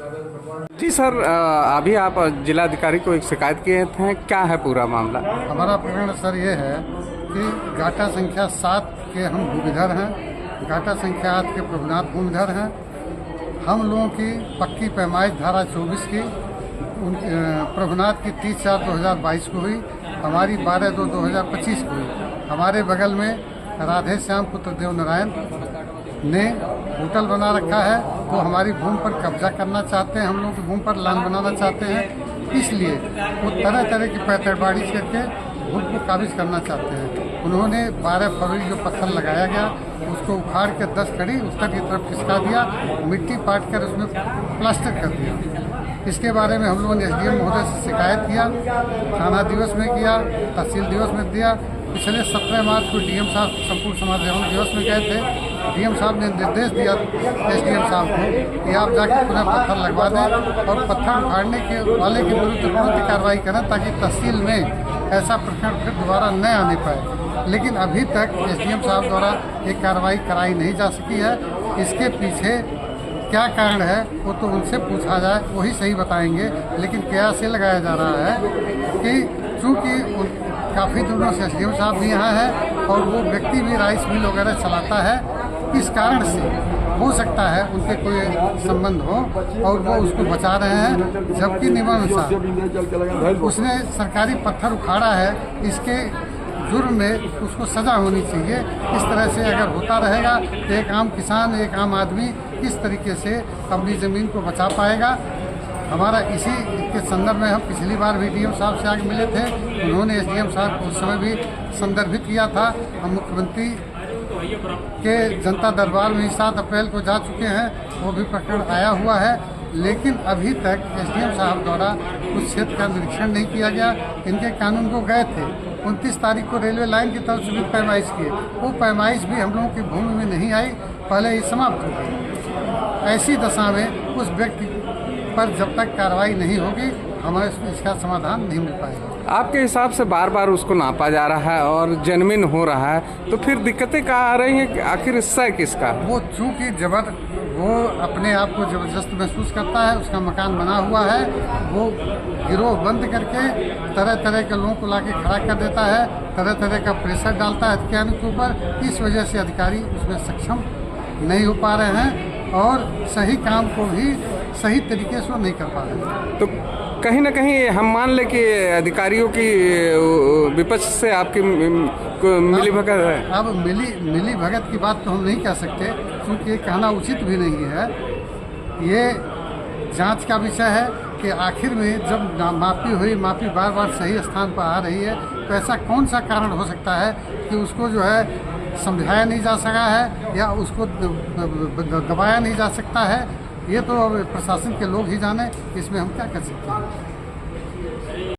जी sir, अभी आप जिलाधिकारी को एक शिकायत किए थे, क्या है पूरा मामला? हमारा प्रकरण सर ये है कि गाटा संख्या 7 के हम भूमिधर हैं, गाटा संख्या 8 के प्रभुनाथ भूमिधर हैं। हम लोगों की पक्की पैमाइश धारा 24 की प्रभुनाथ की 30/4/2022 को हुई, हमारी 12/2/2025 को हुई। हमारे बगल में राधे श्याम पुत्र देव नारायण ने होटल बना रखा है, वो हमारी भूमि पर कब्जा करना चाहते हैं, हम लोगों की भूमि पर लान बनाना चाहते हैं। इसलिए वो तरह तरह की पैतरबाड़ी करके भूमि को काबिज करना चाहते हैं। उन्होंने 12 फरवरी जो पत्थर लगाया गया उसको उखाड़ के 10 कड़ी उत्तर की तरफ खिसका दिया, मिट्टी पाट कर उसमें प्लास्टर कर दिया। इसके बारे में हम लोगों ने SDM महोदय से शिकायत किया, थाना दिवस में किया, तहसील दिवस में दिया। पिछले 17 मार्च को DM साहब संपूर्ण समाज सेवा दिवस में गए थे। DM साहब ने निर्देश दिया SDM साहब को कि आप जाकर पुनः पत्थर लगवा दें और पत्थर उखाड़ने के वाले के विरुद्ध तुरंत कार्रवाई करें, ताकि तहसील में ऐसा प्रकरण फिर दोबारा न आने पाए। लेकिन अभी तक SDM साहब द्वारा एक कार्रवाई कराई नहीं जा सकी है। इसके पीछे क्या कारण है वो तो उनसे पूछा जाए, वही सही बताएंगे। लेकिन क्या से लगाया जा रहा है कि चूँकि काफ़ी दिनों से SDM साहब भी यहाँ है और वो व्यक्ति भी राइस मिल वगैरह चलाता है, इस कारण से हो सकता है उनके कोई संबंध हो और वो उसको बचा रहे हैं। जबकि नियमानुसार उसने सरकारी पत्थर उखाड़ा है, इसके जुर्म में उसको सज़ा होनी चाहिए। इस तरह से अगर होता रहेगा तो एक आम किसान, एक आम आदमी किस तरीके से अपनी ज़मीन को बचा पाएगा। हमारा इसी के संदर्भ में हम पिछली बार भी DM साहब से आगे मिले थे, उन्होंने SDM साहब को उस समय भी संदर्भित किया था। हम मुख्यमंत्री के जनता दरबार में 7 अप्रैल को जा चुके हैं, वो भी प्रकरण आया हुआ है। लेकिन अभी तक SDM साहब द्वारा उस क्षेत्र का निरीक्षण नहीं किया गया। इनके कानून को गए थे 29 तारीख को रेलवे लाइन की तरफ से भी पैमाइश किए, वो पैमाइश भी हम लोगों की भूमि में नहीं आई, पहले ही समाप्त हो गई। ऐसी दशा में उस व्यक्ति पर जब तक कार्रवाई नहीं होगी हमें इसका समाधान नहीं मिल पाएगा। आपके हिसाब से बार बार उसको नापा जा रहा है और जेन्युइन हो रहा है, तो फिर दिक्कतें कहाँ आ रही हैं कि आखिर हिस्सा किसका? वो चूँकि वो अपने आप को जबरदस्त महसूस करता है, उसका मकान बना हुआ है, वो गिरोह बंद करके तरह तरह के लोगों को लाके खड़ा कर देता है, तरह तरह का प्रेशर डालता है अधिकारियों के ऊपर। इस वजह से अधिकारी उसमें सक्षम नहीं हो पा रहे हैं और सही काम को भी सही तरीके से नहीं कर पा रहे हैं। तो कहीं ना कहीं हम मान लें कि अधिकारियों की विपक्ष से आपकी मिली भगत है। अब मिली भगत की बात तो हम नहीं कह सकते, क्योंकि ये कहना उचित भी नहीं है। ये जांच का विषय है कि आखिर में जब मापी हुई, मापी बार बार सही स्थान पर आ रही है, तो ऐसा कौन सा कारण हो सकता है कि उसको जो है समझाया नहीं जा सका है या उसको दबाया नहीं जा सकता है। ये तो अब प्रशासन के लोग ही जाने, इसमें हम क्या कर सकते हैं।